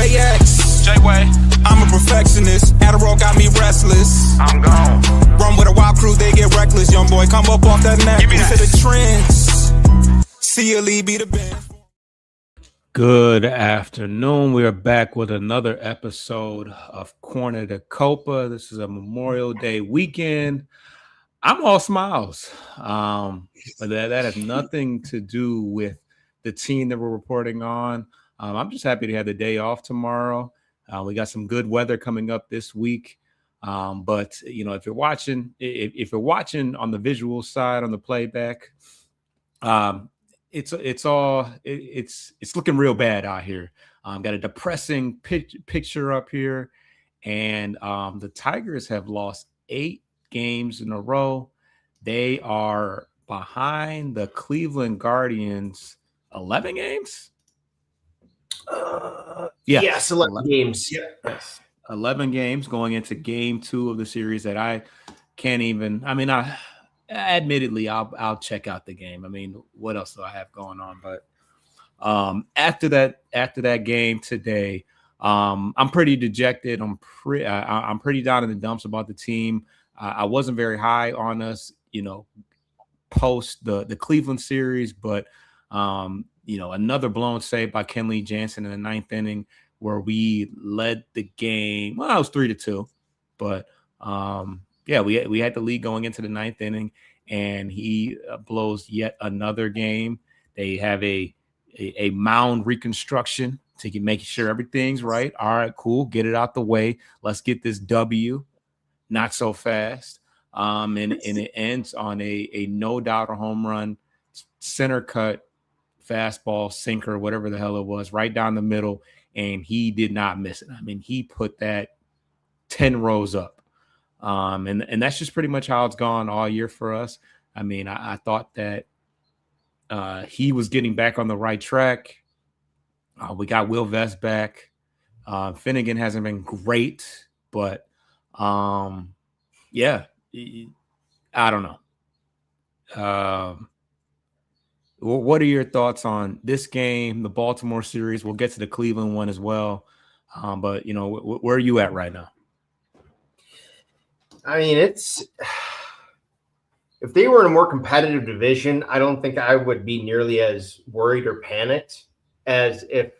JX. J-Way. I'm a perfectionist. Adderall got me restless. I'm gone. Run with a wild crew, they get reckless. Young boy, come up off that neck. Give me Into that. the trends. See a lead, be the band. Good afternoon. We are back with another episode of Corner to Copa. This is a Memorial Day weekend. I'm all smiles, but that has nothing to do with the team that we're reporting on. I'm just happy to have the day off tomorrow. We got some good weather coming up this week. But you know, if you're watching on the visual side on the playback, it's looking real bad out here. Got a depressing picture up here, and the Tigers have lost 8 games in a row. They are behind the Cleveland Guardians 11 games. Yes, 11 games. Yes, 11 games going into game 2 of the series that I can't even. I mean, admittedly, I'll check out the game. I mean, what else do I have going on? But after that game today, I'm pretty dejected. I'm pretty down in the dumps about the team. I wasn't very high on us, you know, post the Cleveland series, but you know, another blown save by Kenley Jansen in the 9th inning where we led the game. Well, it was 3-2, but yeah, we had the lead going into the 9th inning, and he blows yet another game. They have a mound reconstruction to make sure everything's right. All right, cool. Get it out the way. Let's get this W. Not so fast. And it ends on a no-doubter home run, center cut, fastball, sinker, whatever the hell it was, right down the middle, and he did not miss it. I mean, he put that 10 rows up. And that's just pretty much how it's gone all year for us. I mean, I thought that he was getting back on the right track. We got Will Vest back. Finnegan hasn't been great, but yeah, I don't know. What are your thoughts on this game, the Baltimore series? We'll get to the Cleveland one as well. But, you know, where are you at right now? I mean, if they were in a more competitive division, I don't think I would be nearly as worried or panicked as if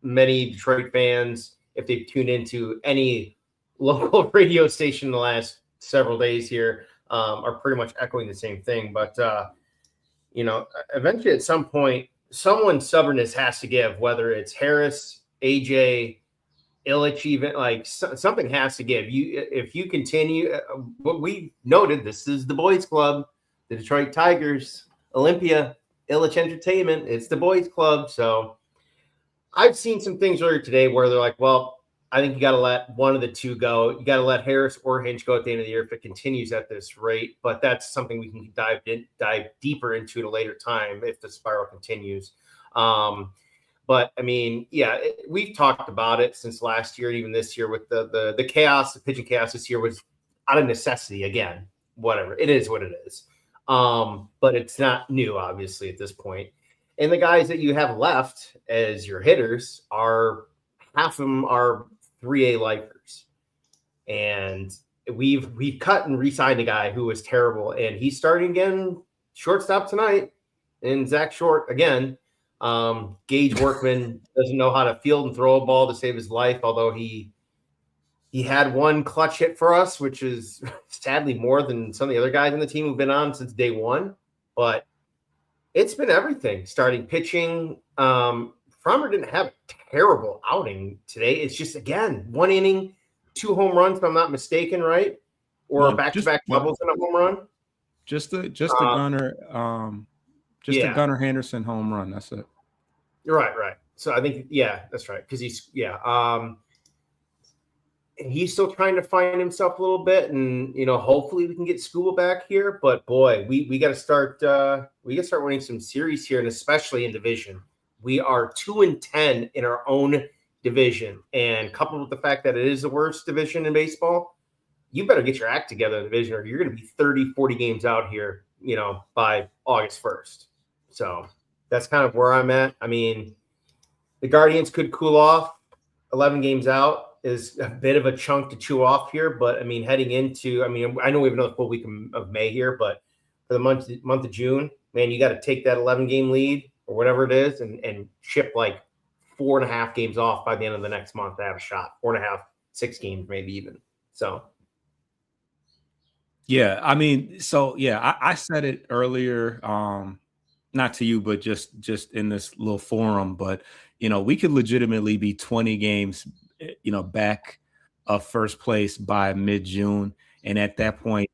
many Detroit fans, if they've tuned into any local radio station in the last several days here, are pretty much echoing the same thing. But, you know, eventually at some point, someone's stubbornness has to give, whether it's Harris, AJ, Illich, even like something has to give. If you continue, what we noted, this is the boys club, the Detroit Tigers, Olympia, Illich Entertainment. It's the boys club. So I've seen some things earlier today where they're like, well, I think you got to let one of the two go. You got to let Harris or Hinch go at the end of the year if it continues at this rate. But that's something we can dive deeper into at a later time if the spiral continues. But I mean, yeah, we've talked about it since last year, and even this year with the chaos, the pitching chaos this year was out of necessity. Again, whatever, it is what it is. But it's not new, obviously, at this point. And the guys that you have left as your hitters are half of them are 3A lifers, and we've cut and re-signed a guy who was terrible, and he's starting again, shortstop tonight, and Zach Short again. Gage Workman doesn't know how to field and throw a ball to save his life, although he had one clutch hit for us, which is sadly more than some of the other guys on the team who've been on since day one. But it's been everything. Starting pitching. Frommer didn't have a terrible outing today. It's just, again, 1 inning, 2 home runs, if I'm not mistaken, right? Or back-to-back doubles and a home run. Just the Gunnar Henderson home run. That's it. Right. So I think, yeah, that's right. Because he's still trying to find himself a little bit, and you know, hopefully we can get Scuba back here. But boy, we got to start. We got to start winning some series here, and especially in division. We are 2-10 in our own division, and coupled with the fact that it is the worst division in baseball, you better get your act together in the division, or you're going to be 30, 40 games out here, you know, by August 1st. So that's kind of where I'm at. I mean, the Guardians could cool off. 11 games out is a bit of a chunk to chew off here. But I mean, heading into, I mean, I know we have another full week of May here, but for the month of June, man, you got to take that 11 game lead or whatever it is and ship like 4.5 games off by the end of the next month to have a shot. 4.5, 6 games, maybe even. So. Yeah, I mean, so yeah, I said it earlier, not to you, but just in this little forum. But we could legitimately be 20 games, back of first place by mid-June, and at that point,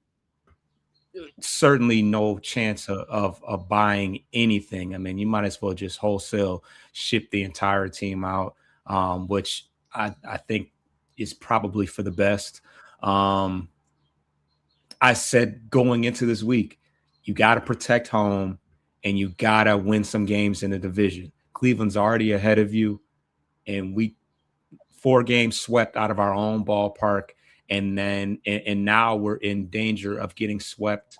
certainly no chance of buying anything. I mean, you might as well just wholesale ship the entire team out, which I think is probably for the best. I said going into this week, you got to protect home and you got to win some games in the division. Cleveland's already ahead of you, and we 4 games swept out of our own ballpark, and now we're in danger of getting swept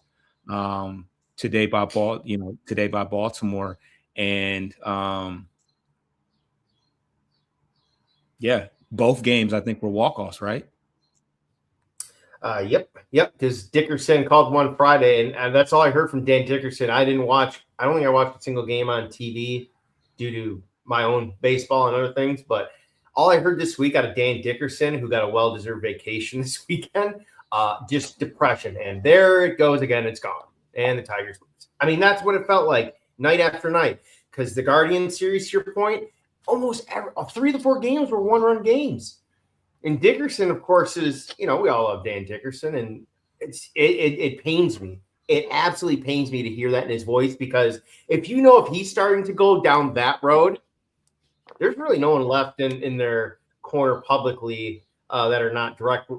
today by Baltimore, and yeah, both games I think were walk-offs, right? Yep. Because Dickerson called one Friday, and that's all I heard from Dan Dickerson. I don't think I watched a single game on TV due to my own baseball and other things. But all I heard this week out of Dan Dickerson, who got a well-deserved vacation this weekend, just depression. And there it goes again. It's gone. And the Tigers lose. I mean, that's what it felt like night after night. Because the Guardian series, to your point, almost 3 of the 4 games were one-run games. And Dickerson, of course, is, we all love Dan Dickerson, and it pains me. It absolutely pains me to hear that in his voice, because if he's starting to go down that road, there's really no one left in their corner publicly that are not direct,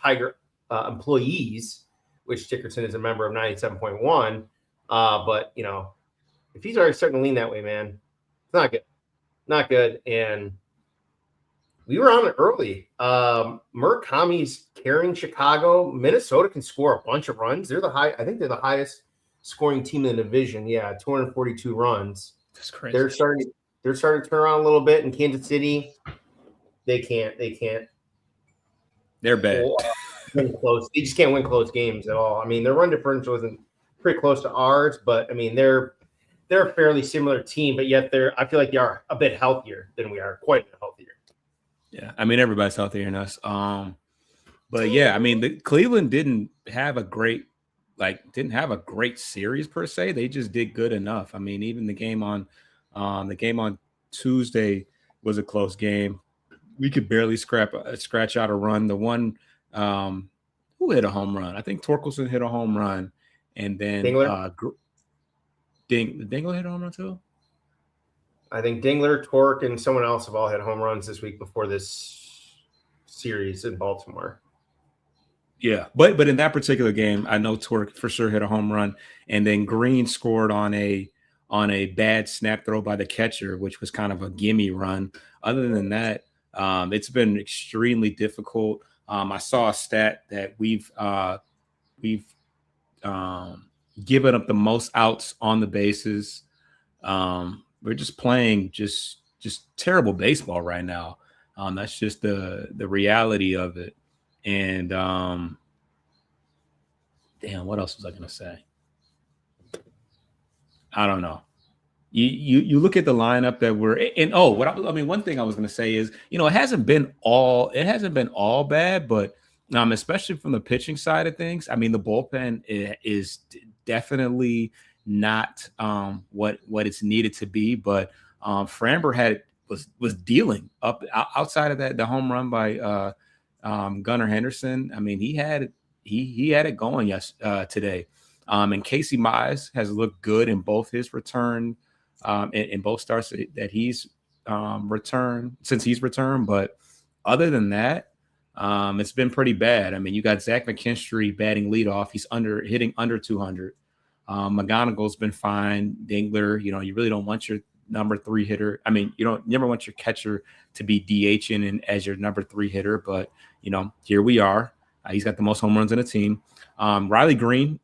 Tiger employees, which Dickerson is a member of 97.1. But, if he's already starting to lean that way, man, it's not good. Not good. And we were on it early. Murakami's carrying Chicago. Minnesota can score a bunch of runs. I think they're the highest scoring team in the division. Yeah, 242 runs. That's crazy. They're starting to turn around a little bit. In Kansas City, they can't. They're bad. Win close. They just can't win close games at all. I mean, their run differential isn't pretty close to ours, but I mean they're a fairly similar team, but yet I feel like they are a bit healthier than we are, quite a bit healthier. Yeah, I mean everybody's healthier than us. But yeah, I mean Cleveland didn't have a great series per se. They just did good enough. I mean, even the game on Tuesday was a close game. We could barely scratch out a run. The one who hit a home run? I think Torkelson hit a home run, and then Dingler hit a home run too. I think Dingler, Torque, and someone else have all hit home runs this week before this series in Baltimore. Yeah, but in that particular game, I know Torque for sure hit a home run, and then Green scored on a bad snap throw by the catcher, which was kind of a gimme run. Other than that, it's been extremely difficult. I saw a stat that we've given up the most outs on the bases. We're just playing just terrible baseball right now. That's just the reality of it. And damn, what else was I gonna say? I don't know. You look at the lineup that we're in. Oh, one thing I was gonna say is, it hasn't been all bad, but especially from the pitching side of things. I mean, the bullpen is definitely not what it's needed to be, but Framber was dealing up outside of that, the home run by Gunnar Henderson. I mean, he had it going today. And Casey Mize has looked good in both his return in both starts that he's returned since he's returned. But other than that, it's been pretty bad. I mean, you got Zach McKinstry batting leadoff. He's hitting under 200. McGonigal's been fine. Dingler, you really don't want your number 3 hitter. I mean, you never want your catcher to be DHing and as your number 3 hitter, but here we are. He's got the most home runs in the team. Riley Green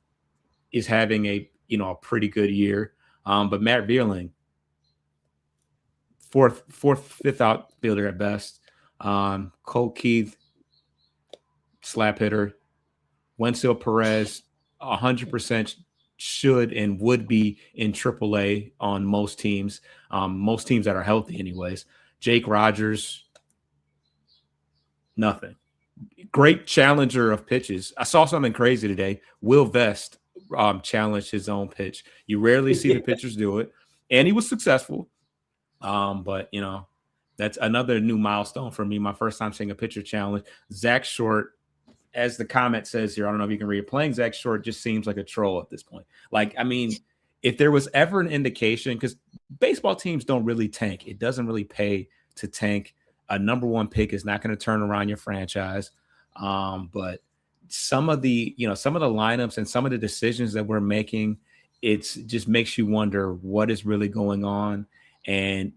is having a pretty good year. But Matt Vierling, fourth, fifth outfielder at best. Cole Keith, slap hitter. Wenzel Perez, 100% should and would be in AAA on most teams that are healthy anyways. Jake Rogers, nothing. Great challenger of pitches. I saw something crazy today. Will Vest challenged his own pitch. You rarely see the pitchers do it, and he was successful. But that's another new milestone for me. My first time seeing a pitcher challenge. Zach Short, as the comment says here, I don't know if you can read it, playing Zach Short just seems like a troll at this point. Like, I mean, if there was ever an indication, because baseball teams don't really tank, it doesn't really pay to tank. A number one pick is not going to turn around your franchise. But some of the lineups and some of the decisions that we're making, it's just makes you wonder what is really going on. And,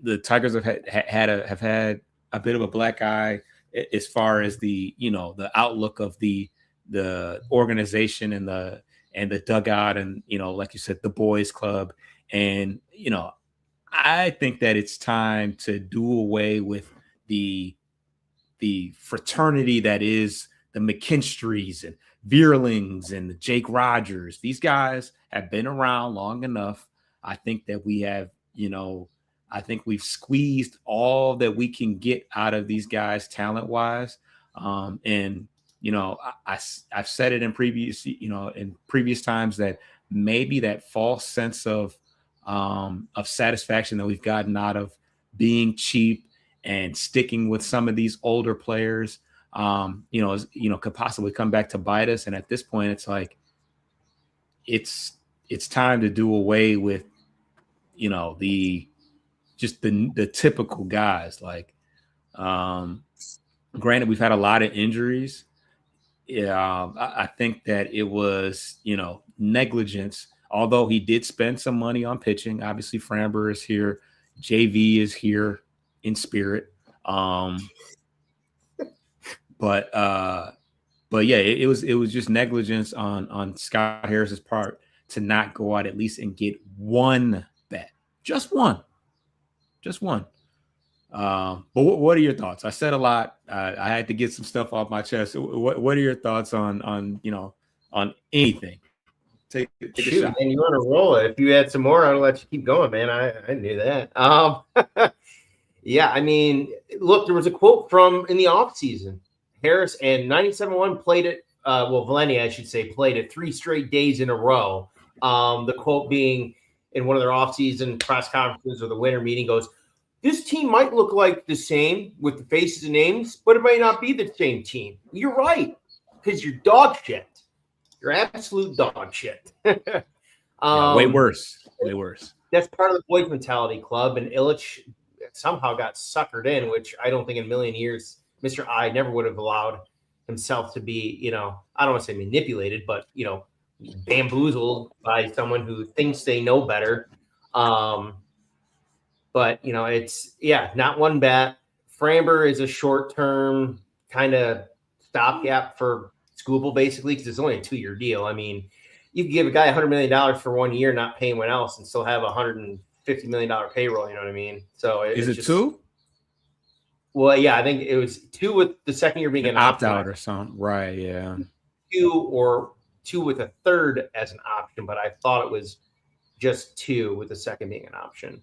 the Tigers have had a bit of a black eye as far as the outlook of the organization and the dugout and, like you said, the boys club. And, I think that it's time to do away with the fraternity that is the McKinstries and Vierlings and the Jake Rogers. These guys have been around long enough. I think that we have, I think we've squeezed all that we can get out of these guys talent-wise. And, I've said it in previous times that maybe that false sense of satisfaction that we've gotten out of being cheap and sticking with some of these older players, could possibly come back to bite us. And at this point, it's like, it's time to do away with, the typical guys. Like, granted, we've had a lot of injuries. Yeah, I think that it was, negligence. Although he did spend some money on pitching. Obviously, Framber is here. JV is here in spirit. But yeah, it was just negligence on Scott Harris's part to not go out at least and get one bat. Just one. But what are your thoughts? I said a lot. I had to get some stuff off my chest. What are your thoughts on anything? Take a shot. Man, you want to roll it. If you had some more, I'll let you keep going, man. I knew that. Yeah, I mean, look, there was a quote from in the offseason. Harris and 97.1 played it. Valenti, I should say, played it 3 straight days in a row. The quote being in one of their offseason press conferences or the winter meeting goes, "This team might look like the same with the faces and names, but it might not be the same team." You're right, because you're dog shit. You're absolute dog shit. Way worse. That's part of the boys mentality club, and Illich somehow got suckered in, which I don't think in a million years Mr. I never would have allowed himself to be, I don't want to say manipulated, but, bamboozled by someone who thinks they know better. But, it's, not one bat. Framber is a short-term kind of stopgap for Skubal, basically, because it's only a 2-year deal. I mean, you can give a guy $100 million for 1 year, not pay anyone else, and still have $150 million payroll. You know what I mean? So is it just 2? Well, yeah, I think it was 2 with the second year being an opt-out or something. Right, yeah. 2 or 2 with a third as an option, but I thought it was just 2 with the second being an option.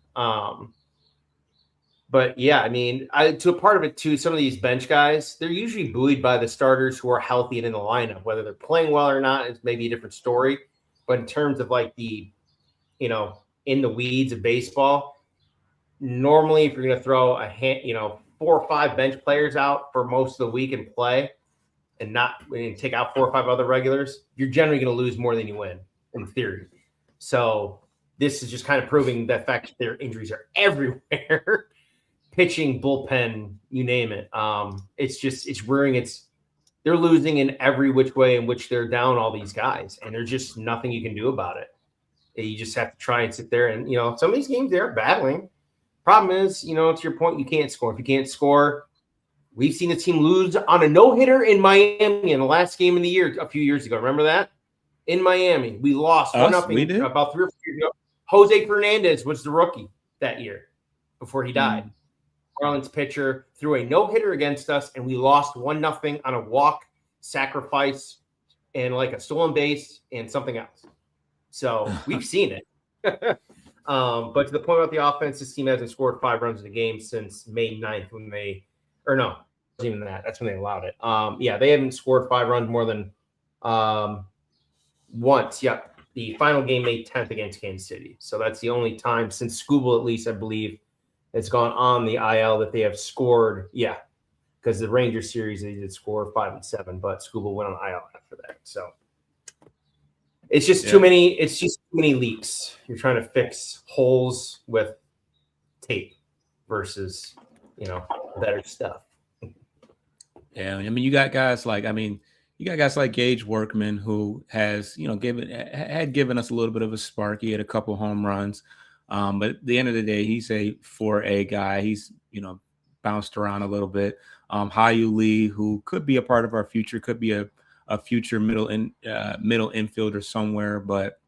But yeah, I mean, to a part of it too, some of these bench guys, they're usually buoyed by the starters who are healthy and in the lineup. Whether they're playing well or not is maybe a different story. But in terms of like the, in the weeds of baseball, normally if you're going to throw 4 or 5 bench players out for most of the week and play and take out 4 or 5 other regulars, you're generally going to lose more than you win in theory. So this is just kind of proving the fact that their injuries are everywhere. Pitching, bullpen, you name it. It's rearing they're losing in every which way in which they're down all these guys, and there's just nothing you can do about it. You just have to try and sit there and, some of these games they're battling. Problem is, to your point, you can't score. If you can't score, we've seen the team lose on a no-hitter in Miami in the last game of the year a few years ago. Remember that? In Miami, we lost 1-0 about 3 or 4 years ago. Jose Fernandez was the rookie that year before he died. Marlins pitcher threw a no-hitter against us, and we lost 1-0 on a walk, sacrifice, and like a stolen base and something else. So we've seen it. But to the point about the offense, this team hasn't scored 5 runs in a game since May 9th when they – or no, it wasn't even that. That's when they allowed it. Yeah, they haven't scored 5 runs more than once. Yep. The final game, May 10th against Kansas City. So that's the only time since Skubal, at least, I believe, has gone on the IL that they have scored. Yeah, because the Rangers series, they did score 5 and 7, but Skubal went on IL after that. So it's just too many. It's just too many leaks. You're trying to fix holes with tape versus, better stuff. Yeah, I mean, you got guys like Gage Workman, who has, given us a little bit of a spark. He had a couple home runs. But at the end of the day, he's a 4A guy. He's, bounced around a little bit. Hyu Lee, who could be a part of our future, could be a future middle infielder somewhere. But,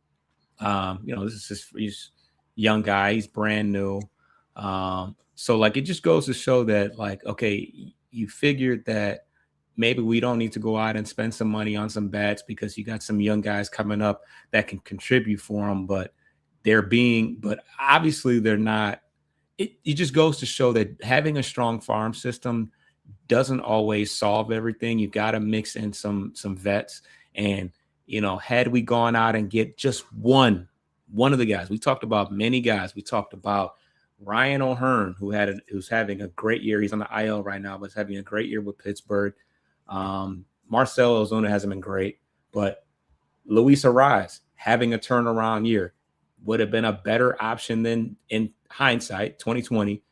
this is he's young guy. He's brand new. So like, it just goes to show that, like, okay, you figured that maybe we don't need to go out and spend some money on some bats because you got some young guys coming up that can contribute for them, but obviously they're not. It just goes to show that having a strong farm system doesn't always solve everything. You got to mix in some vets. And, had we gone out and get just one of the guys, we talked about many guys. We talked about Ryan O'Hearn, who's having a great year. He's on the IL right now, but he's having a great year with Pittsburgh. Marcell Ozuna hasn't been great, but Luis Arraez having a turnaround year would have been a better option than, in hindsight, 2020,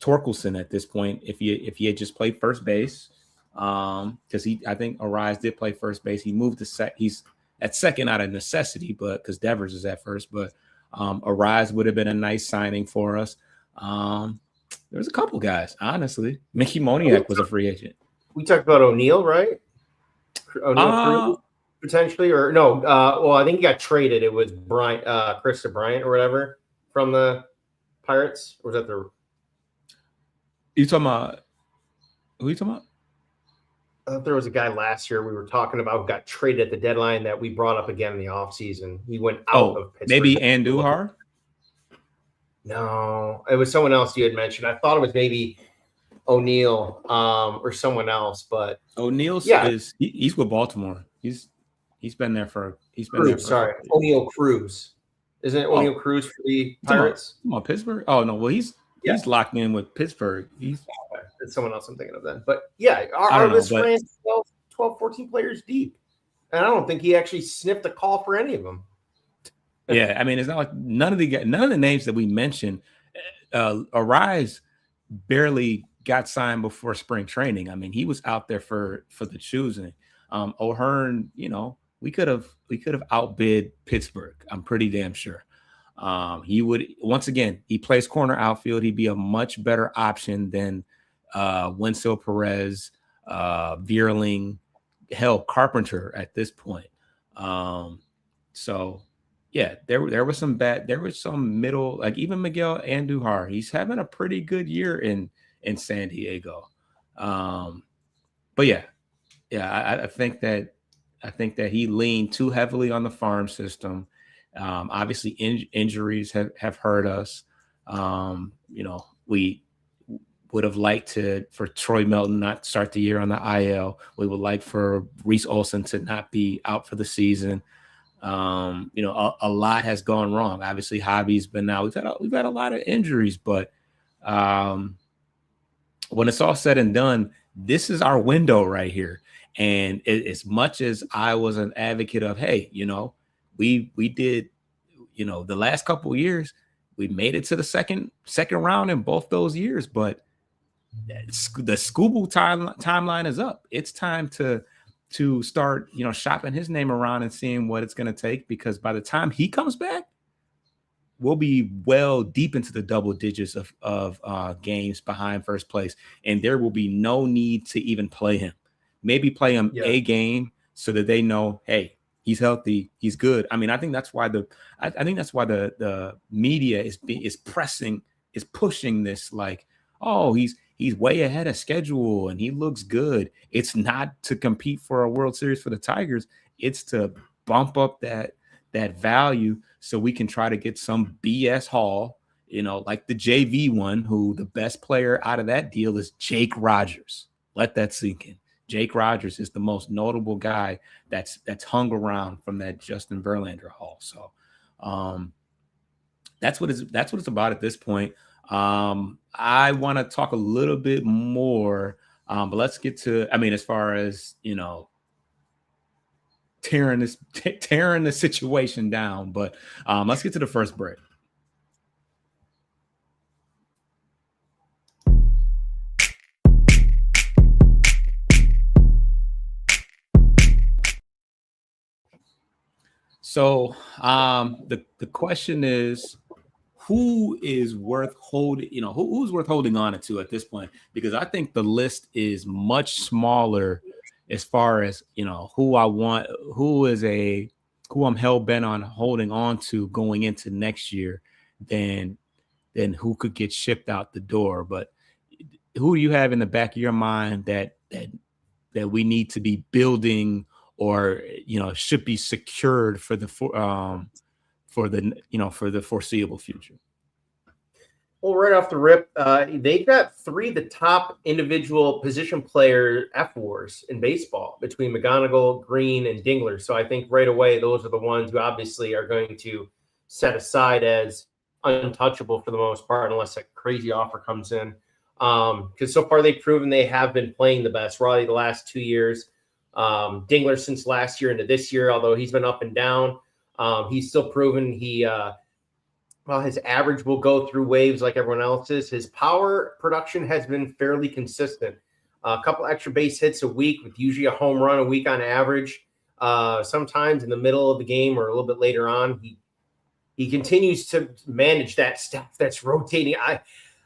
Torkelson at this point, if he had just played first base, because I think Arraez did play first base. He moved to he's at second out of necessity, but because Devers is at first, but Arraez would have been a nice signing for us. There was a couple guys, honestly. Mickey Moniak was a free agent. We talked about O'Neill, right? O'Neill potentially, or no? Well, I think he got traded. It was Krista Bryant or whatever from the Pirates. Or was that the? You talking about? Who are you talking about? I thought there was a guy last year we were talking about who got traded at the deadline that we brought up again in the offseason. He went out of Pittsburgh. Maybe Andujar? No, it was someone else you had mentioned. I thought it was maybe O'Neill or someone else, but O'Neill he's with Baltimore. He's been there for O'Neill Cruz. Isn't it O'Neill Cruz for the Pirates? Come on, Pittsburgh. Oh no, well he's locked in with Pittsburgh. It's someone else I'm thinking of then. But yeah, our list ran 12, 14 players deep. And I don't think he actually sniffed a call for any of them. Yeah, I mean, it's not like none of the names that we mentioned. Arraez barely got signed before spring training. I mean, he was out there for the choosing. O'Hearn, we could have outbid Pittsburgh. I'm pretty damn sure. He would, once again, he plays corner outfield. He'd be a much better option than Wenzel Perez, Vierling, hell, Carpenter at this point. So yeah, there was some middle, like even Miguel Andujar. He's having a pretty good year in San Diego. But yeah, I think that he leaned too heavily on the farm system. Obviously injuries have hurt us. We would have liked for Troy Melton not start the year on the IL. We would like for Reese Olson to not be out for the season. A lot has gone wrong. Obviously Hobby's been out. We've had a lot of injuries, but when it's all said and done, this is our window right here. And as much as I was an advocate of, hey, we did, the last couple of years, we made it to the second round in both those years, but the Skubal timeline is up. It's time to start, shopping his name around and seeing what it's going to take, because by the time he comes back, we'll be well deep into the double digits of games behind first place, and there will be no need to even play him. Maybe play him a game so that they know, hey, he's healthy, he's good. I mean, I think that's why the media is pushing this, like, oh, he's way ahead of schedule and he looks good. It's not to compete for a World Series for the Tigers. It's to bump up that value so we can try to get some BS haul, like the JV one, who the best player out of that deal is Jake Rogers. Let that sink in. Jake Rogers is the most notable guy that's hung around from that Justin Verlander haul. So that's what it's about at this point. I want to talk a little bit more, but let's get to, as far as, tearing the situation down, but let's get to the first break. So the question is, who is worth holding, who's worth holding on to at this point? Because I think the list is much smaller as far as, who I'm hell bent on holding on to going into next year than who could get shipped out the door. But who do you have in the back of your mind that we need to be building or, should be secured for the foreseeable future? Well, right off the rip, they've got three of the top individual position player F-wars in baseball between McGonigal, Green, and Dingler. So I think right away, those are the ones who obviously are going to set aside as untouchable for the most part, unless a crazy offer comes in. Because so far they've proven they have been playing the best. Raleigh the last 2 years. Dingler since last year into this year, although he's been up and down. He's still proven his average will go through waves like everyone else's. His power production has been fairly consistent. A couple extra base hits a week with usually a home run a week on average. Sometimes in the middle of the game or a little bit later on, he continues to manage that stuff that's rotating. At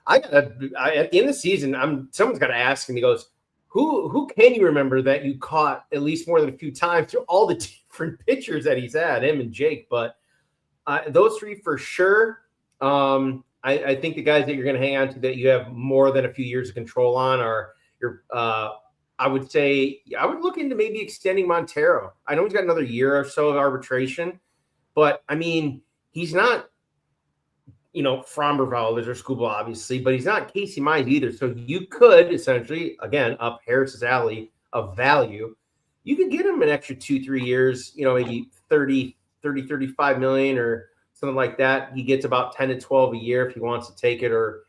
the end of the season, someone's got to ask him. He goes, Who can you remember that you caught at least more than a few times through all the different pitchers that he's had, him and Jake? But those three for sure. I think the guys that you're going to hang on to that you have more than a few years of control on are I would say I would look into maybe extending Montero. I know he's got another year or so of arbitration, but he's not, Framber Valdez or Skubal, obviously, but he's not Casey Mize either. So you could essentially, again, up Harris's alley of value. You could get him an extra 2-3 years, maybe 30, 35 million or something like that. He gets about 10 to 12 a year if he wants to take it, or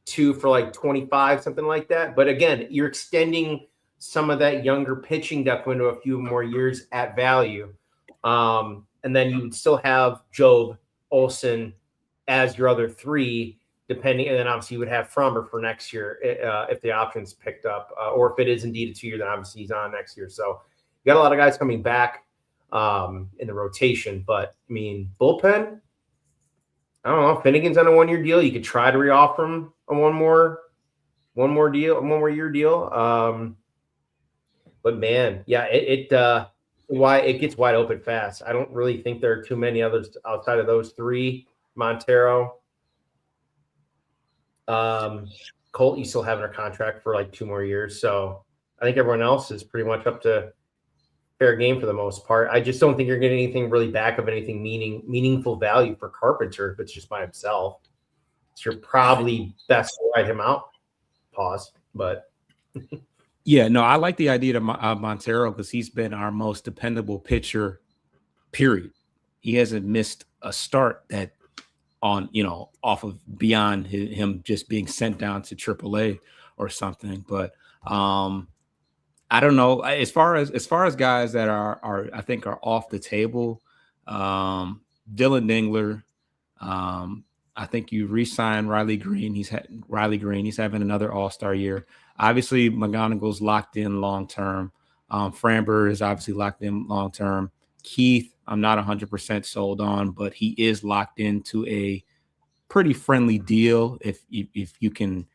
2 for like 25, something like that. But again, you're extending some of that younger pitching depth into a few more years at value. And then you would still have Job, Olsen as your other three, depending. And then obviously you would have Frommer for next year if the option's picked up, or if it is indeed a 2 year, then obviously he's on next year. So you got a lot of guys coming back in the rotation. But bullpen, I don't know. Finnegan's on a 1 year deal. You could try to reoffer him a one more year deal. But man, yeah, it gets wide open fast. I don't really think there are too many others outside of those three. Montero, Colt, you still have their contract for like 2 more years. So I think everyone else is pretty much up to fair game for the most part. I just don't think you're getting anything really back of anything meaningful value for Carpenter if it's just by himself. So you're probably best to ride him out. Pause. But yeah, no, I like the idea of Montero because he's been our most dependable pitcher, period. He hasn't missed a start that on, off of beyond him just being sent down to AAA or something. But I don't know. As far as guys that are I think are off the table, Dylan Dingler. I think you re-signed Riley Green. He's having another All-Star year. Obviously, McGonigal's locked in long term. Framber is obviously locked in long term. Keith, I'm not 100% sold on, but he is locked into a pretty friendly deal if you can,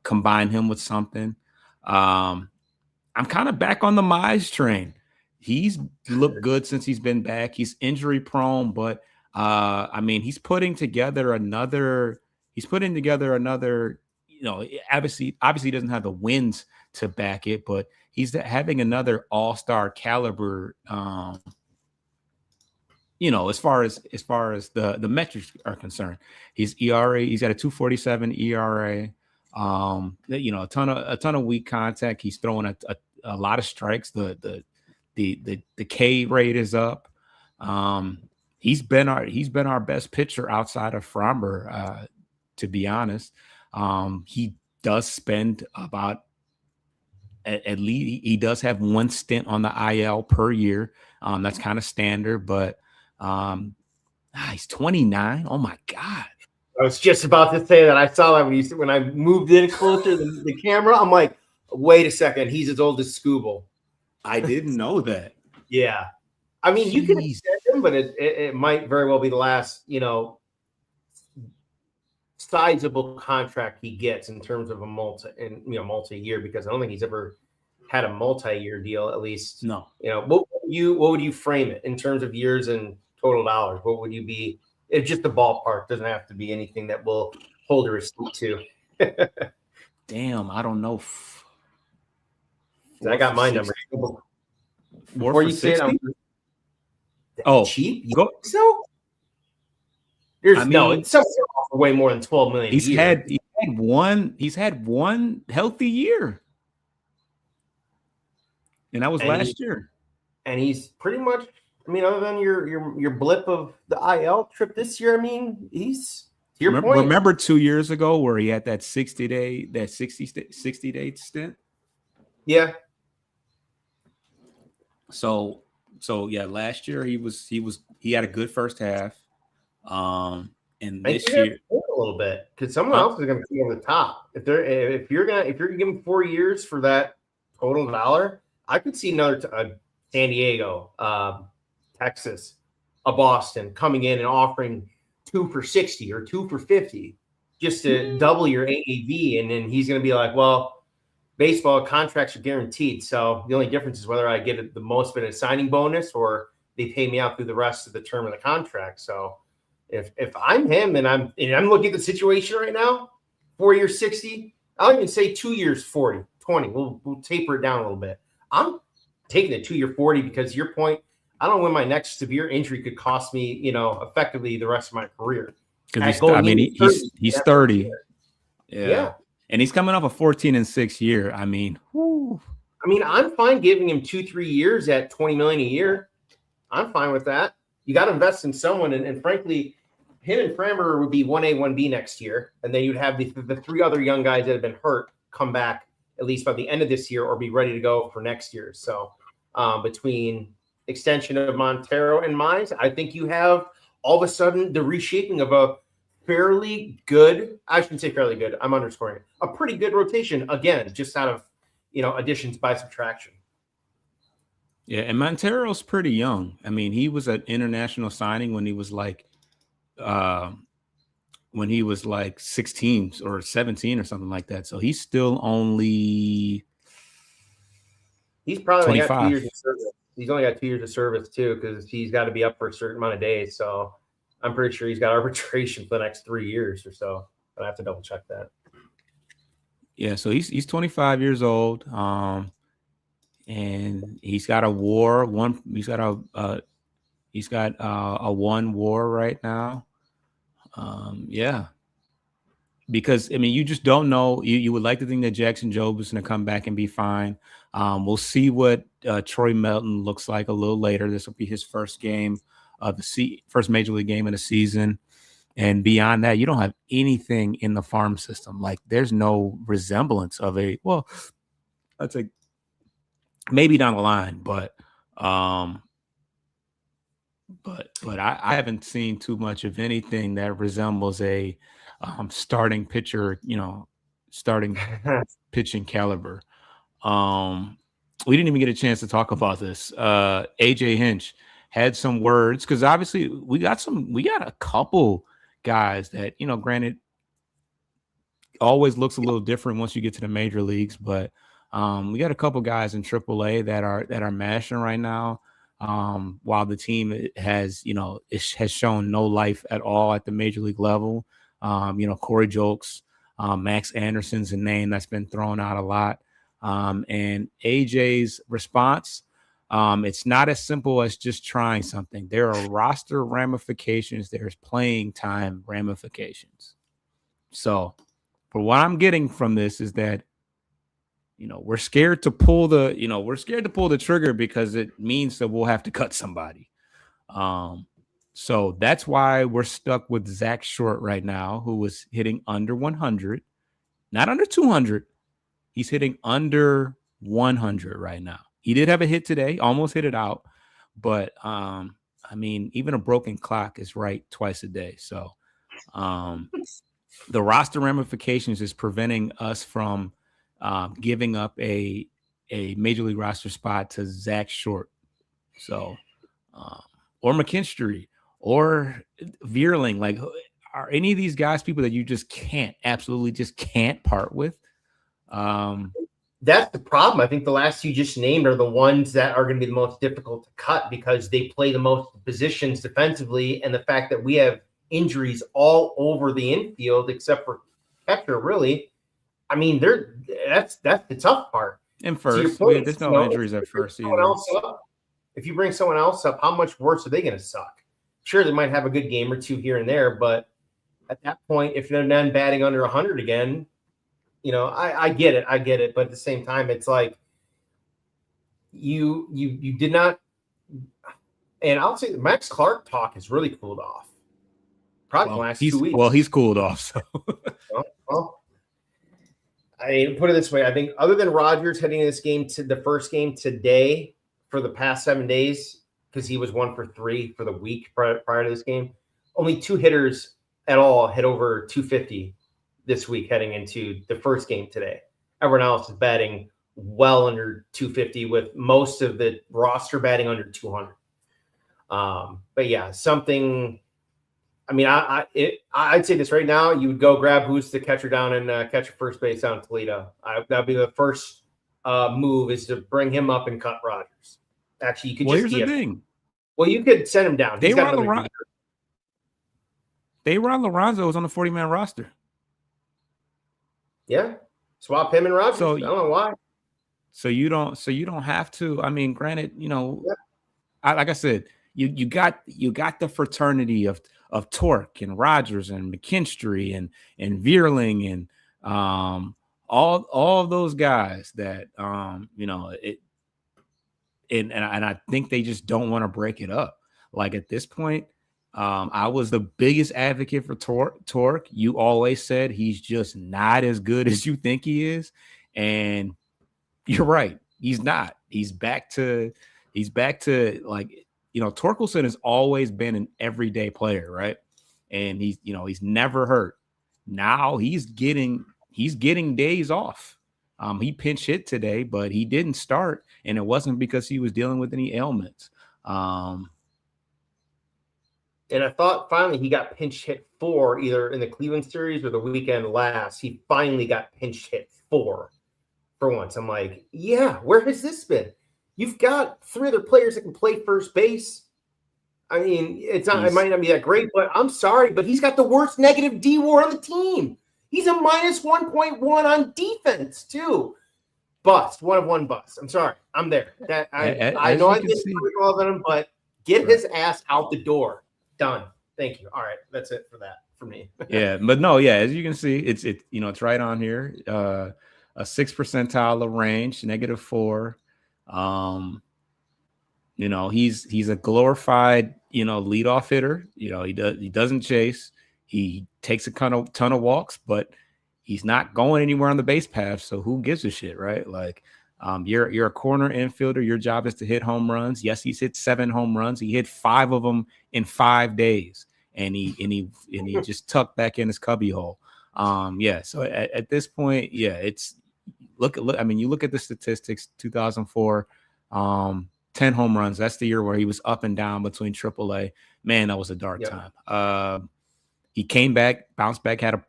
combine him with something. I'm kind of back on the Mize train. He's looked good since he's been back. He's injury prone, but he's putting together another, obviously he doesn't have the wins to back it, but he's having another all-star caliber. As far as the metrics are concerned, his ERA, he's got a 2.47 ERA. A ton of weak contact. He's throwing a lot of strikes. The K rate is up. He's been our best pitcher outside of Framber, to be honest. He does spend about at least he does have one stint on the IL per year. That's kind of standard, but he's 29. Oh my God. I was just about to say that. I saw that when I moved in closer to the camera. I'm like, wait a second, he's as old as Scooble. I didn't know that. Yeah. I mean, you can extend him, but it might very well be the last, sizable contract he gets in terms of a multi-year, because I don't think he's ever had a multi-year deal, at least. No. What would you frame it in terms of years and total dollars? What would you be? It's just the ballpark. Doesn't have to be anything that will hold a receipt to. Damn, I don't know. I got my number. Before you say it, cheap? So it's something for way more than $12 million. He's had one healthy year, and that was last year. And he's pretty much, other than your blip of the IL trip this year, he's to your point. Remember 2 years ago where he had that 60-day stint? Yeah. So yeah, last year he had a good first half. And this year a little bit, because someone else is going to be on the top. If you're gonna give him 4 years for that total dollar, I could see another San Diego, Texas, a Boston coming in and offering 2 for 60 or 2 for 50 just to double your AAV, and then he's going to be like, well, baseball contracts are guaranteed, so the only difference is whether I get the most of a signing bonus or they pay me out through the rest of the term of the contract. So if I'm him and I'm looking at the situation right now, 4 years 60, I'll even say 2 years 40, 20. We'll taper it down a little bit. I'm taking the 2 year 40 because, to your point, I don't know when my next severe injury could cost me, effectively the rest of my career. Because he's 30. Yeah. And he's coming off a 14-6 year. I'm fine giving him 2-3 years at $20 million a year. I'm fine with that. You got to invest in someone, and frankly, him and Framber would be 1A, 1B next year, and then you'd have the 3 other young guys that have been hurt come back at least by the end of this year or be ready to go for next year. So between extension of Montero and Mize, I think you have all of a sudden the reshaping of a fairly good, I shouldn't say fairly good, I'm underscoring it, a pretty good rotation, again, just out of, additions by subtraction. Yeah, and Montero's pretty young. He was an international signing when he was like 16 or 17 or something like that. So he's still only he's probably 25. got 2 years of service. He's only got 2 years of service too, because he's got to be up for a certain amount of days. So I'm pretty sure he's got arbitration for the next 3 years or so. But I have to double check that. Yeah, so he's 25 years old. And he's got a WAR. He's got a 1 WAR right now. Yeah, because you just don't know. You would like to think that Jackson Jobe is going to come back and be fine. We'll see what Troy Melton looks like a little later. This will be his first game of the first major league game of the season, and beyond that, you don't have anything in the farm system. Like, there's no resemblance of I'd say maybe down the line, but I haven't seen too much of anything that resembles a starting pitcher, starting pitching caliber. We didn't even get a chance to talk about this. AJ Hinch had some words, because obviously we got a couple guys that, granted, always looks a little different once you get to the major leagues, but we got a couple guys in AAA that are mashing right now. While the team has shown no life at all at the major league level. Corey Jolks, Max Anderson's a name that's been thrown out a lot. And AJ's response, it's not as simple as just trying something. There are roster ramifications. There's playing time ramifications. So for what I'm getting from this is that, we're scared to pull the trigger because it means that we'll have to cut somebody. So that's why we're stuck with Zach Short right now, who was hitting under 100, not under 200. He's hitting under 100 right now. He did have a hit today, almost hit it out. But, even a broken clock is right twice a day. So the roster ramifications is preventing us from giving up a major league roster spot to Zach Short. So, or McKinstry or Vierling, like, are any of these guys people that you just absolutely can't part with? That's the problem. I think the last you just named are the ones that are going to be the most difficult to cut because they play the most positions defensively. And the fact that we have injuries all over the infield, except for catcher, really. I mean, that's the tough part. And first, there's no injuries at first either. If you bring someone else up, how much worse are they going to suck? Sure, they might have a good game or two here and there, but at that point, if they're then batting under 100 again, I get it. But at the same time, it's like you did not. And I'll say the Max Clark talk has really cooled off. Probably the last 2 weeks. Well, he's cooled off. So. well, I put it this way. I think other than Rogers heading in this game to the first game today for the past 7 days, because he was 1 for 3 for the week prior to this game, only 2 hitters at all hit over 250 this week heading into the first game today. Everyone else is batting well under 250 with most of the roster batting under 200. But yeah, something. I mean, I'd say this right now. You would go grab who's the catcher down and catcher first base down in Toledo. That'd be the first move is to bring him up and cut Rogers. Actually, you could here's the thing. Well, you could send him down. Ron Lorenzo was on the 40-man roster. Yeah, swap him and Rogers. So, I don't know why. So you don't have to. I mean, granted, like I said, you got the fraternity of Torque and Rogers and McKinstry and Vierling and all of those guys that and I think they just don't want to break it up. Like at this point, I was the biggest advocate for Torque. You always said he's just not as good as you think he is, and you're right. He's not. He's back to like, Torkelson has always been an everyday player, right? And he's never hurt. Now he's getting days off. He pinch hit today, but he didn't start, and it wasn't because he was dealing with any ailments. And I thought finally he got pinch hit 4 either in the Cleveland series or the weekend last. He finally got pinch hit 4 for once. I'm like, yeah, where has this been? You've got 3 other players that can play first base. I mean, it might not be that great, but I'm sorry, but he's got the worst negative D WAR on the team. He's a minus 1.1 on defense too. Bust, 1 of 1 bust. I'm sorry, I'm there. I know I didn't all of him, but get his ass out the door. Done. Thank you. All right, that's it for that for me. Yeah, but no, yeah, as you can see, it's right on here. A 6th percentile of range, -4. He's a glorified, leadoff hitter. He doesn't chase. He takes a ton of walks, but he's not going anywhere on the base path. So who gives a shit, right? Like, you're a corner infielder. Your job is to hit home runs. Yes, he's hit 7 home runs. He hit 5 of them in 5 days, and he just tucked back in his cubby hole. So at this point, yeah, it's look. I mean, you look at the statistics. 2004. 10 home runs. That's the year where he was up and down between AAA. Man, that was a dark time. He came back, bounced back, had a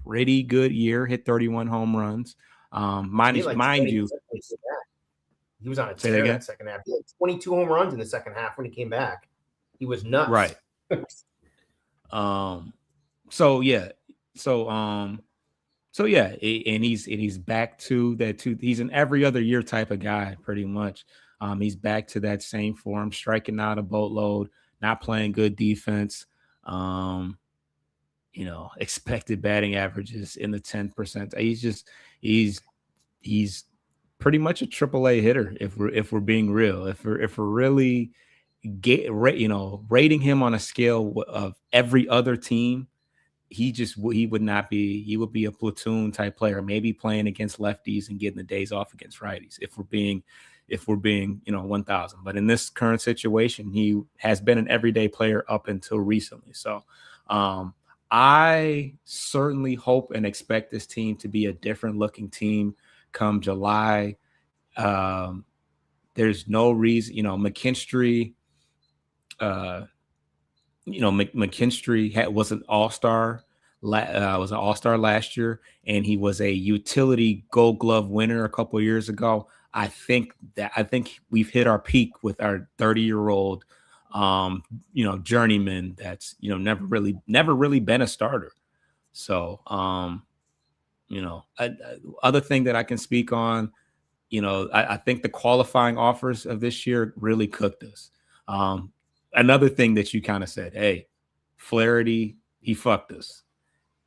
pretty good year, hit 31 home runs. Mind you, he was on a tear in that second half. He had 22 home runs in the second half when he came back. He was nuts. Right. So yeah, and he's back to that. He's an every other year type of guy, pretty much. He's back to that same form, striking out a boatload, not playing good defense. Um, expected batting averages in the 10%. He's he's pretty much a triple A hitter if we're being real. If we're really rating him on a scale of every other team, he would not be. He would be a platoon type player, maybe playing against lefties and getting the days off against righties. If we're being 1,000. But in this current situation, he has been an everyday player up until recently. So I certainly hope and expect this team to be a different looking team come July. There's no reason, McKinstry. McKinstry was an all-star. Was an all-star last year, and he was a utility Gold Glove winner a couple of years ago. I think we've hit our peak with our 30-year-old, journeyman that's never really been a starter. So, other thing that I can speak on, I think the qualifying offers of this year really cooked us. Another thing that you kind of said, hey, Flaherty, he fucked us.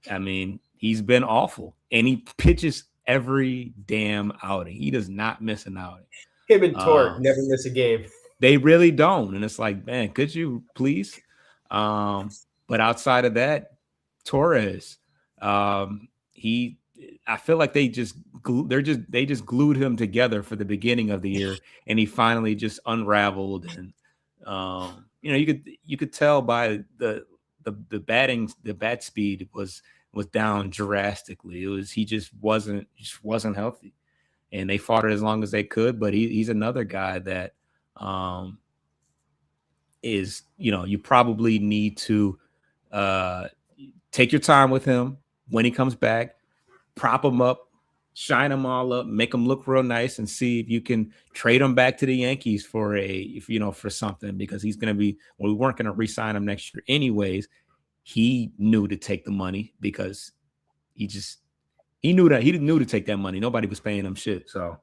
I mean, he's been awful, and he pitches every damn outing. He does not miss an outing. Him and Torque never miss a game. They really don't, and it's like, man, could you please? But outside of that, Torres, I feel like they just glued him together for the beginning of the year, and he finally just unraveled. And you could tell by the bat speed was down drastically. He just wasn't healthy, and they fought it as long as they could. But he's another guy that is, you probably need to take your time with him when he comes back, prop him up, shine him all up, make him look real nice, and see if you can trade him back to the Yankees for something, because he's going to be, we weren't going to re-sign him next year anyways. He knew to take the money because he knew to take that money. Nobody was paying him shit. So,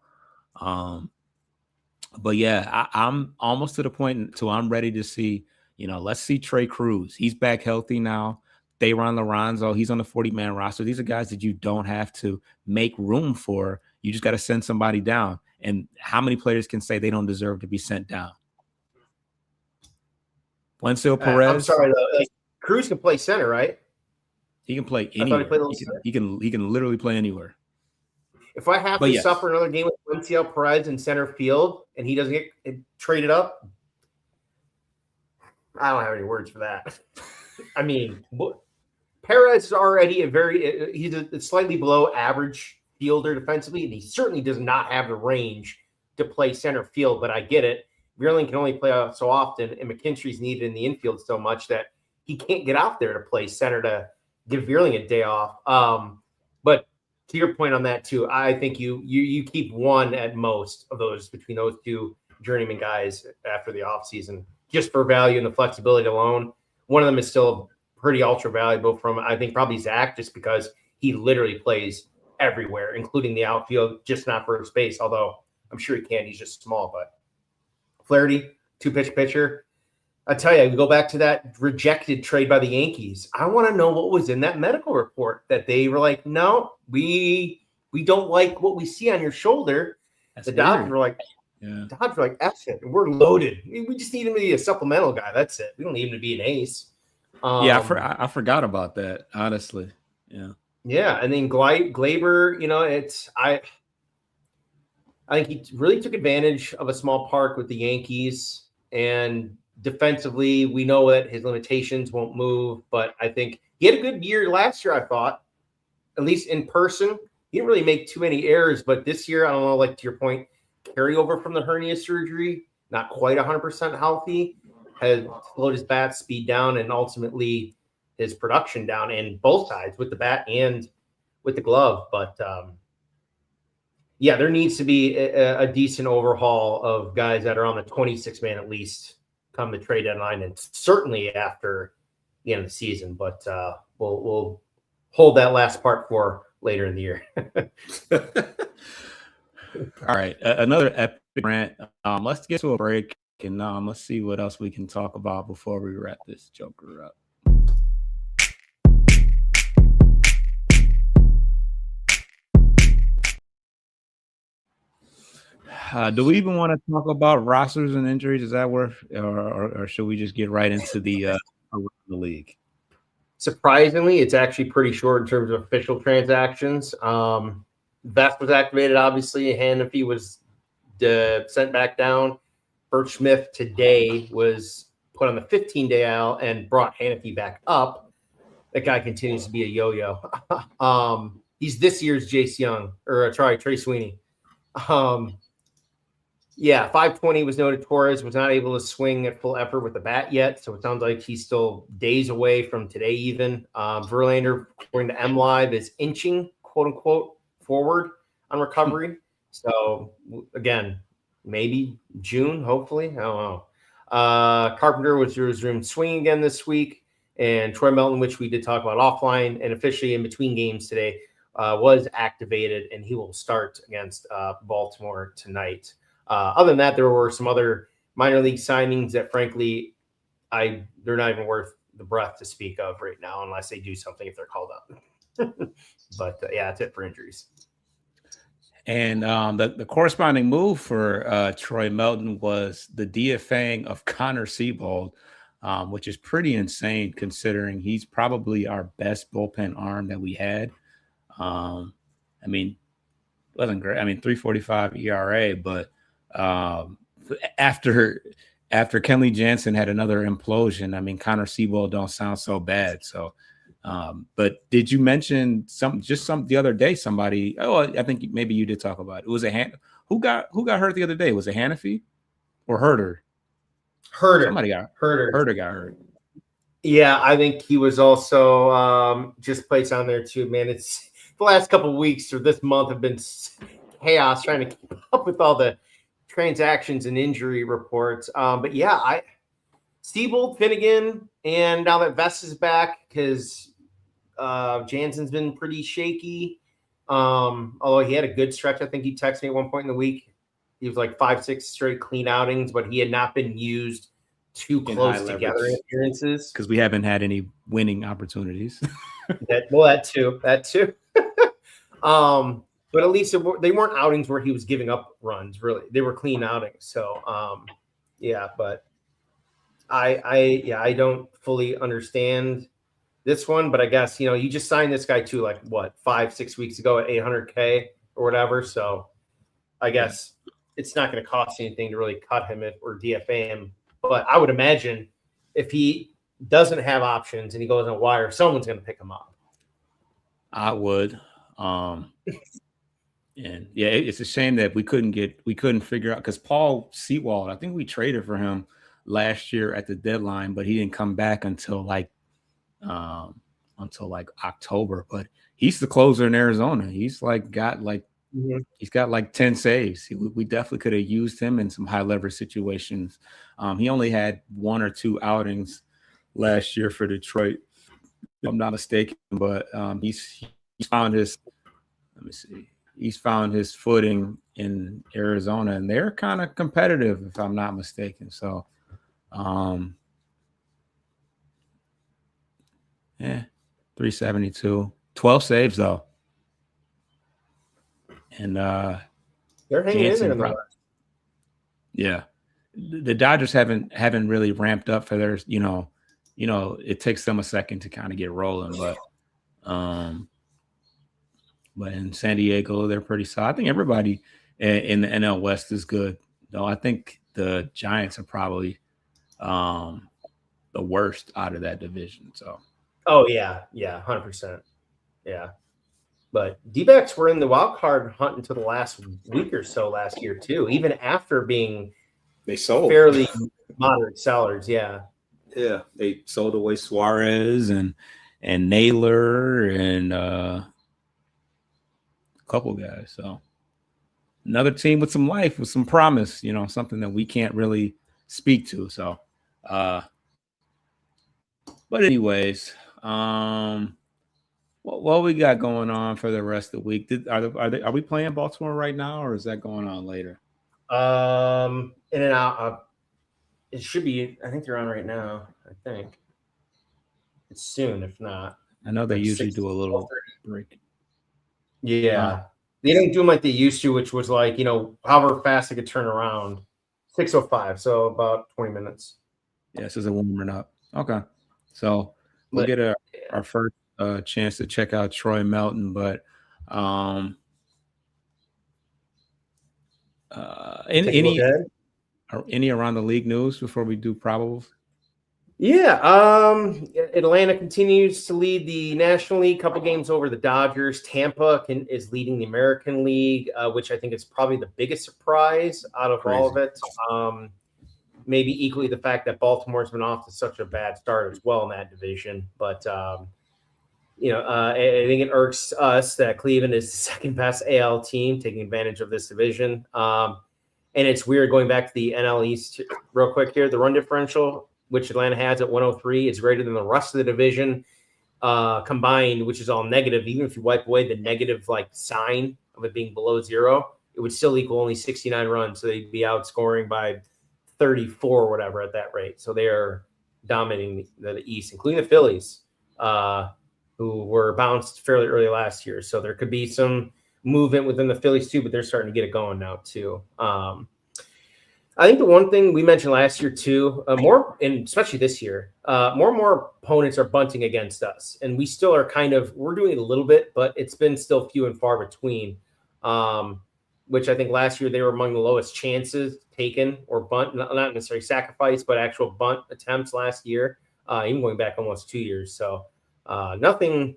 but yeah, I'm almost to the point until I'm ready to see, let's see Trey Cruz. He's back healthy now. Dayron Lorenzo, he's on the 40-man roster. These are guys that you don't have to make room for. You just got to send somebody down. And how many players can say they don't deserve to be sent down? Wenceel Perez. I'm sorry, though. Cruz can play center, right? He can play anywhere. He can literally play anywhere. If I have to suffer another game with Wenceel Perez in center field and he doesn't get traded up, I don't have any words for that. I mean, Perez is already he's a slightly below average fielder defensively, and he certainly does not have the range to play center field, but I get it. Vierling can only play out so often, and McKinstry's needed in the infield so much that he can't get out there to play center to give Vierling a day off. But to your point on that too, I think you keep one at most of those between those two journeyman guys after the offseason, just for value and the flexibility alone. One of them is still pretty ultra valuable from, I think, probably Zach, just because he literally plays everywhere, including the outfield, just not first base, although I'm sure he can. He's just small. But Flaherty, 2-pitch pitcher. I tell you, we go back to that rejected trade by the Yankees. I want to know what was in that medical report that they were like, no, we don't like what we see on your shoulder. The Dodgers were like, F it. We're loaded. We just need him to be a supplemental guy. That's it. We don't need him to be an ace. I forgot about that, honestly. Yeah, and then Gleyber, I think he really took advantage of a small park with the Yankees, and defensively, we know that his limitations won't move, but I think he had a good year last year, I thought, at least in person. He didn't really make too many errors, but this year, I don't know, like to your point, carryover from the hernia surgery, not quite 100% healthy, has slowed his bat speed down and ultimately his production down in both sides, with the bat and with the glove. But there needs to be a decent overhaul of guys that are on the 26-man at least come the trade deadline, and certainly after the end of the season. But we'll hold that last part for later in the year. All right, another epic rant. Let's get to a break and let's see what else we can talk about before we wrap this joker up. Do we even want to talk about rosters and injuries? Is that worth, or should we just get right into the around the league? Surprisingly, it's actually pretty short in terms of official transactions. Vest was activated, obviously. Hannafy was sent back down. Bert Smith today was put on the 15-day IL and brought Hannafy back up. That guy continues to be a yo-yo. He's this year's Jace Young, or Trey Sweeney. 520 was noted. Torres was not able to swing at full effort with the bat yet, so it sounds like he's still days away from today even. Verlander, according to MLive, is inching, quote-unquote, forward on recovery. So, again, maybe June, hopefully. I don't know. Carpenter was resumed swinging again this week, and Troy Melton, which we did talk about offline and officially in between games today, was activated, and he will start against Baltimore tonight. Other than that, there were some other minor league signings that, frankly, they're not even worth the breath to speak of right now unless they do something if they're called up. But, that's it for injuries. And the corresponding move for Troy Melton was the DFAing of Connor Seabold, which is pretty insane considering he's probably our best bullpen arm that we had. I mean, it wasn't great. I mean, 3.45 ERA, but after Kenley Jansen had another implosion, I mean, Connor Seabold don't sound so bad. So, but did you mention the other day? Somebody, I think maybe you did talk about it. It was who got hurt the other day? Was it Hannafy or Herder? Somebody got Herder. Herder got hurt. Yeah, I think he was also just placed on there too. Man, it's the last couple of weeks or this month have been chaos trying to keep up with all the transactions and injury reports. But yeah, Seabold, Finnegan, and now that Vest is back because Jansen's been pretty shaky. Although he had a good stretch. I think he texted me at one point in the week. He was like 5-6 straight clean outings, but he had not been used too close together in appearances. Because we haven't had any winning opportunities. that too. But at least they weren't outings where he was giving up runs, really. They were clean outings. So, but I don't fully understand this one, but I guess, you just signed this guy too, like what, 5-6 weeks ago at $800K or whatever. So I guess it's not going to cost anything to really cut him or DFA him. But I would imagine if he doesn't have options and he goes on wire, someone's going to pick him up. I would. And yeah, it's a shame that we couldn't figure out, because Paul Sewald, I think we traded for him last year at the deadline, but he didn't come back until like October. But he's the closer in Arizona. He's got 10 saves. We definitely could have used him in some high leverage situations. He only had 1 or 2 outings last year for Detroit, if I'm not mistaken. But he's found his. Let me see. He's found his footing in Arizona, and they're kind of competitive, if I'm not mistaken. So, 372, 12 saves though, and they're hanging in there. Yeah, the Dodgers haven't really ramped up for theirs. It takes them a second to kind of get rolling, but in San Diego, they're pretty solid. I think everybody in the NL West is good. Though I think the Giants are probably the worst out of that division. So. Oh, yeah, 100%. Yeah. But D-backs were in the wild card hunt until the last week or so last year, too, even after being they sold fairly moderate sellers. Yeah. Yeah. They sold away Suarez and Naylor and a couple guys. So another team with some life, with some promise, something that we can't really speak to. So, but anyways, what what we got going on for the rest of the week? Are we playing Baltimore right now, or is that going on later? In and out. It should be. I think they're on right now. I think it's soon. If not, I know they like usually 6 do a little break. Yeah, they didn't do them like they used to, which was like however fast they could turn around. 6:05, so about 20 minutes. Yes, it's a warming up. Okay, so we'll get our first chance to check out Troy Melton, but any around the league news before we do probables? Yeah, Atlanta continues to lead the National League, couple games over the Dodgers. Tampa is leading the American League, which I think is probably the biggest surprise out of all of it. Maybe equally the fact that Baltimore's been off to such a bad start as well in that division. But, I think it irks us that Cleveland is the second best AL team, taking advantage of this division. And it's weird going back to the NL East real quick here. The run differential, which Atlanta has at 103, is greater than the rest of the division combined, which is all negative. Even if you wipe away the negative sign of it being below zero, it would still equal only 69 runs. So they'd be outscoring by 34 or whatever at that rate. So they are dominating the East, including the Phillies, who were bounced fairly early last year. So there could be some movement within the Phillies too, but they're starting to get it going now too. I think the one thing we mentioned last year too, more, and especially this year, more and more opponents are bunting against us, and we still are we're doing it a little bit, but it's been still few and far between. Which I think last year they were among the lowest chances taken or bunt, not necessarily sacrifice, but actual bunt attempts last year, even going back almost 2 years. So nothing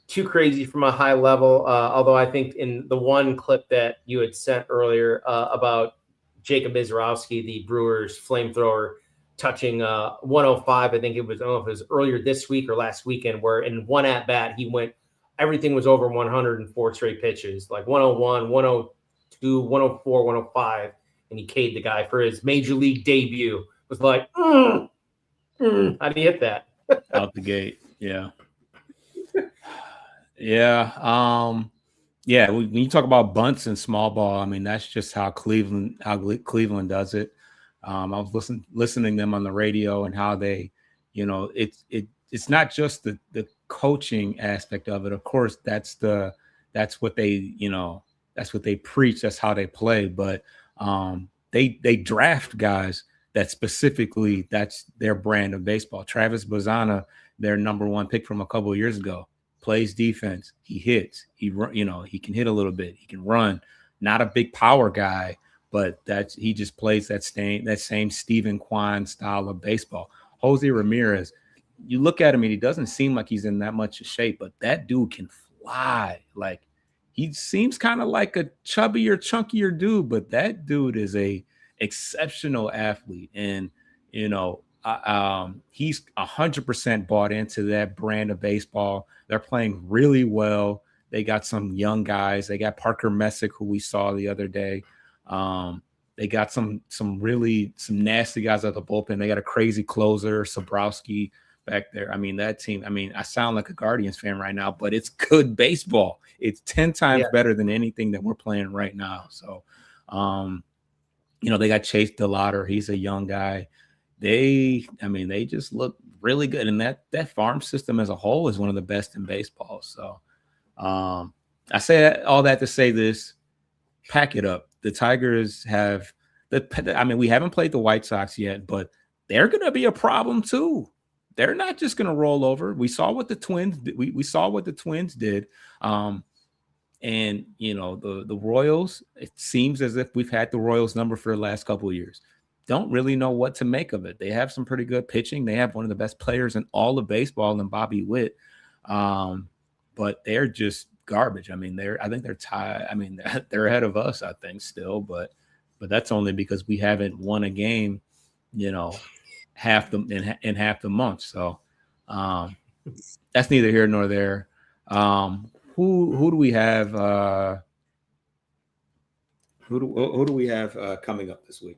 too crazy from a high level. Although I think in the one clip that you had sent earlier about Jacob Mizorowski, the Brewers flamethrower, touching 105. I think it was, I don't know if it was earlier this week or last weekend, where in one at bat, everything was over 104 straight pitches, like 101, 102, 104, 105. And he K'd the guy for his major league debut. It was like, how do you hit that? Out the gate. Yeah. Yeah. Yeah, when you talk about bunts and small ball, I mean, that's just how Cleveland does it. I was listening to them on the radio and how they, it's not just the coaching aspect of it. Of course, that's what they preach. That's how they play. But they draft guys that specifically, that's their brand of baseball. Travis Bazzana, their number one pick from a couple of years ago, plays defense. He hits. He can hit a little bit. He can run. Not a big power guy, but he just plays that same Steven Kwan style of baseball. Jose Ramirez, you look at him and he doesn't seem like he's in that much shape, but that dude can fly. Like, he seems kind of like a chubbier, chunkier dude, but that dude is a exceptional athlete. And he's 100% bought into that brand of baseball. They're playing really well. They got some young guys. They got Parker Messick, who we saw the other day. They got some nasty guys at the bullpen. They got a crazy closer, Sobrowski, back there. I mean, that team, I sound like a Guardians fan right now, but it's good baseball. It's 10 times better than anything that we're playing right now. So, they got Chase DeLauder. He's a young guy. They just look really good. And that farm system as a whole is one of the best in baseball. So I say all that to say this: pack it up. The Tigers we haven't played the White Sox yet, but they're going to be a problem too. They're not just going to roll over. We saw what the Twins did. We saw what the Twins did. And the Royals, it seems as if we've had the Royals number for the last couple of years. Don't really know what to make of it. They have some pretty good pitching. They have one of the best players in all of baseball in Bobby Witt. But they're just garbage. I think they're tied. They're ahead of us, I think, still, but that's only because we haven't won a game, half the month. So that's neither here nor there. Who do we have? Who do we have coming up this week?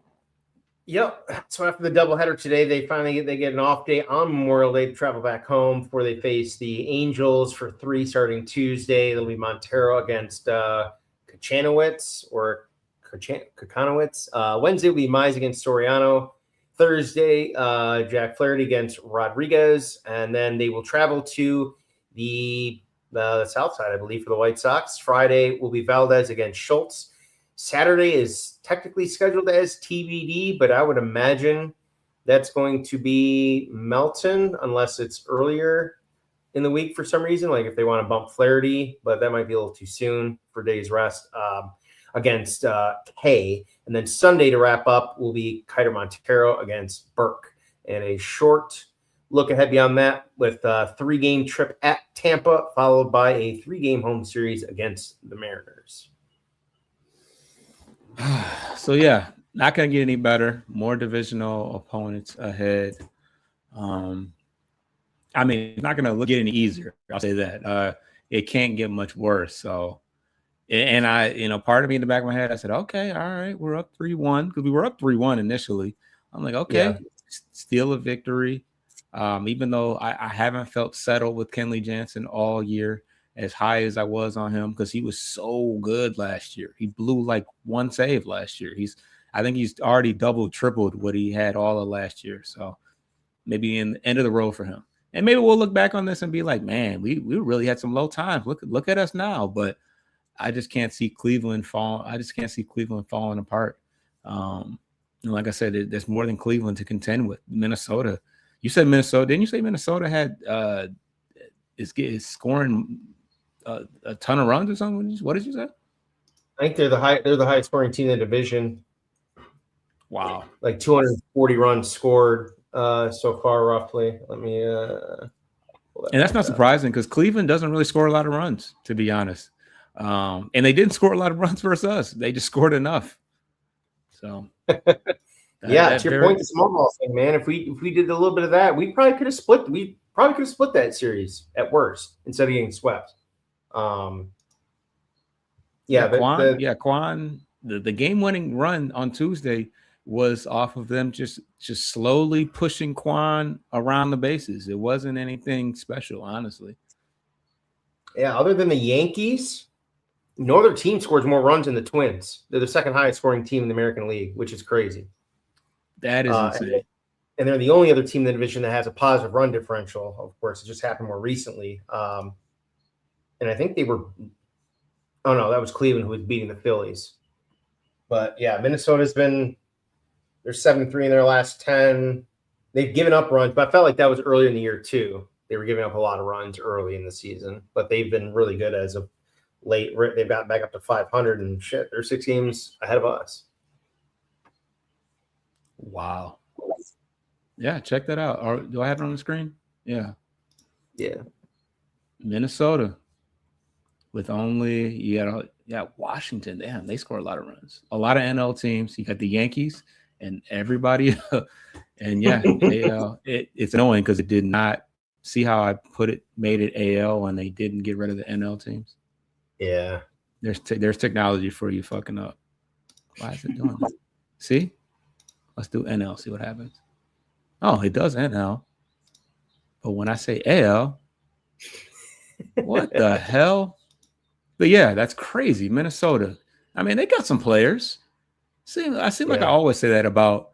Yep. So after the doubleheader today, they get an off day on Memorial Day to travel back home before they face the Angels for 3 starting Tuesday. It'll be Montero against Kochanowicz or Kokonowitz. Wednesday will be Mize against Soriano. Thursday, Jack Flaherty against Rodriguez, and then they will travel to the south side, I believe, for the White Sox. Friday will be Valdez against Schultz. Saturday is technically scheduled as TBD, but I would imagine that's going to be Melton unless it's earlier in the week for some reason, like if they want to bump Flaherty, but that might be a little too soon for days rest against K. And then Sunday to wrap up will be Kiter Montero against Burke. And a short look ahead beyond that with a 3-game trip at Tampa, followed by a 3-game home series against the Mariners. So yeah, not gonna get any better. More divisional opponents ahead. I mean, it's not gonna get any easier. I'll say that. It can't get much worse. So, and I, part of me in the back of my head, I said, okay, all right, we're up 3-1 because we were up 3-1 initially. I'm like, okay, still a victory. Even though I haven't felt settled with Kenley Jansen all year, as high as I was on him, because he was so good last year. He blew like 1 save last year. I think he's already doubled, tripled what he had all of last year. So maybe in the end of the road for him. And maybe we'll look back on this and be like, man, we really had some low times. Look at us now. But I just can't see Cleveland falling. I just can't see Cleveland falling apart. And like I said, there's more than Cleveland to contend with. Minnesota. You said Minnesota. Didn't you say Minnesota had is scoring a ton of runs or something? What did you say? I think they're the highest scoring team in the division. Wow. Like 240 runs scored so far, roughly. Let me and that's not surprising because Cleveland doesn't really score a lot of runs, to be honest. And they didn't score a lot of runs versus us. They just scored enough. So yeah, to your point, the small ball thing, man. If we did a little bit of that, we probably could have split that series at worst instead of getting swept. Quan, the game-winning run on Tuesday was off of them just slowly pushing Quan around the bases. It wasn't anything special, honestly. Yeah, other than the Yankees, no other team scores more runs than the Twins. They're the second highest scoring team in the American League, which is crazy. That is insane. And they're the only other team in the division that has a positive run differential. Of course, it just happened more recently. And I think they were – oh, no, that was Cleveland who was beating the Phillies. But, yeah, Minnesota's been – they're 7-3 in their last 10. They've given up runs, but I felt like that was earlier in the year too. They were giving up a lot of runs early in the season, but they've been really good as of late. They've got back up to 500 and shit. They're 6 games ahead of us. Wow. Yeah, check that out. Or do I have it on the screen? Yeah. Yeah. Minnesota with only Washington. Damn, they score a lot of runs. A lot of NL teams. You got the Yankees and everybody. And yeah, it's annoying because it did not see how I put it, made it AL, and they didn't get rid of the NL teams. Yeah. There's technology for you fucking up. Why is it doing that? See? Let's do NL, see what happens. Oh, it does NL. But when I say AL, what the hell? But yeah, that's crazy. Minnesota. I mean, they got some players. I seem like I always say that about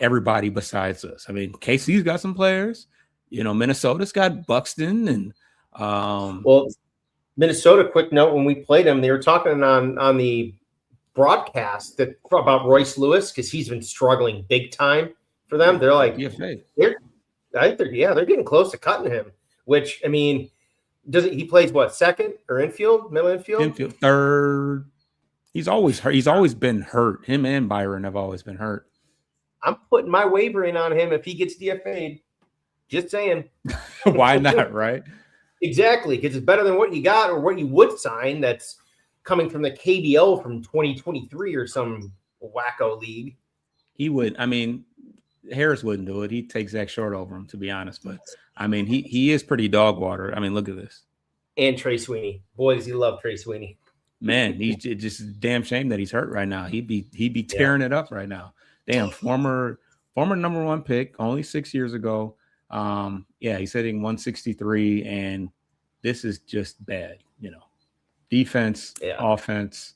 everybody besides us. I mean, KC's got some players. Minnesota's got Buxton and well, Minnesota, quick note, when we played them, they were talking on the broadcast about Royce Lewis because he's been struggling big time for them. They're like, they're getting close to cutting him, which, I mean, he plays what, second or infield, middle infield? Infield, third. He's always hurt. He's always been hurt. Him and Byron have always been hurt. I'm putting my waiver in on him if he gets DFA'd. Just saying. Why not, right? Exactly, because it's better than what you got or what you would sign that's coming from the KBO from 2023 or some wacko league. He would. I mean, Harris wouldn't do it. He'd take Zach Short over him, to be honest. But, I mean, he is pretty dog water. I mean, look at this. And Trey Sweeney. Boy, does he love Trey Sweeney. Man, he's just a damn shame that he's hurt right now. He'd be tearing it up right now. Damn, former number one pick, only 6 years ago. Yeah, he's hitting 163, and this is just bad, defense, offense.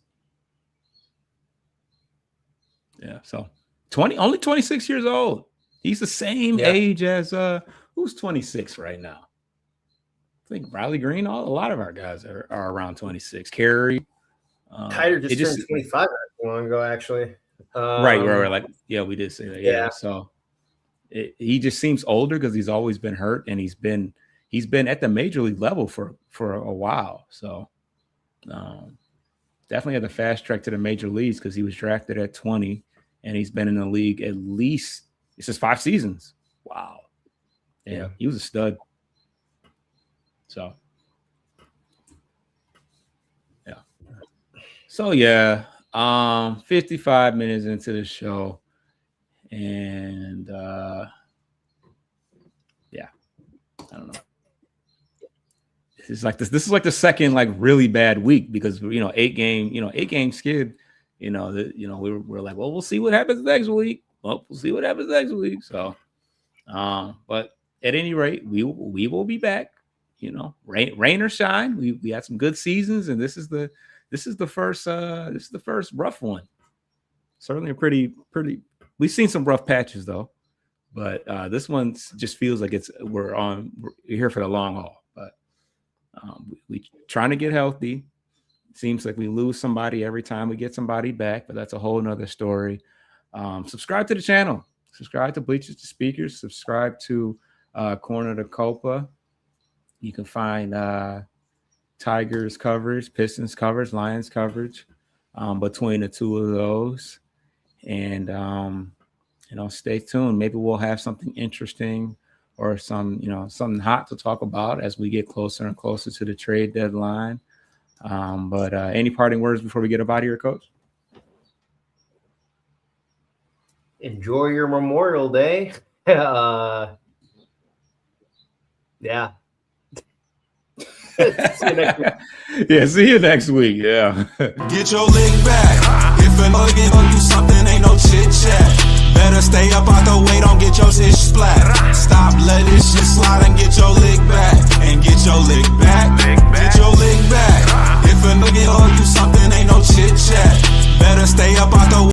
Yeah, so only 26 years old. He's the same age as who's 26 right now. I think Riley Green. A lot of our guys are around 26. Carey, Tyler just turned 25 not too long ago, actually. Right. Like, yeah, we did say that. Yeah. So he just seems older because he's always been hurt, and he's been at the major league level for a while. So definitely had the fast track to the major leagues because he was drafted at 20, and he's been in the league at least it's just 5 seasons. Wow. Yeah, he was a stud. So yeah. So yeah. 55 minutes into the show, and yeah, I don't know. This is like the second like really bad week because 8 game skid. We're like, well, we'll see what happens next week. Well, we'll see what happens next week. So, but at any rate, we will be back. Rain or shine. We had some good seasons, and this is the first rough one. Certainly a pretty. We've seen some rough patches though, but this one just feels like we're here for the long haul. But we trying to get healthy. Seems like we lose somebody every time we get somebody back, but that's a whole nother story. Subscribe to the channel. Subscribe to Bleachers to Speakers. Subscribe to Corner to Copa. You can find Tigers coverage, Pistons coverage, Lions coverage between the two of those. And, stay tuned. Maybe we'll have something interesting or something hot to talk about as we get closer and closer to the trade deadline. But any parting words before we get up out of here, Coach? Enjoy your Memorial Day. Yeah. See you next week. Yeah. Get your lick back. If a nugget owe you something, ain't no chit chat. Better stay up out the way, don't get your shit splat. Stop, let this shit slide and get your lick back. And get your lick back. Get your lick back. If a nugget owe you something, ain't no chit chat. Better stay up out the way.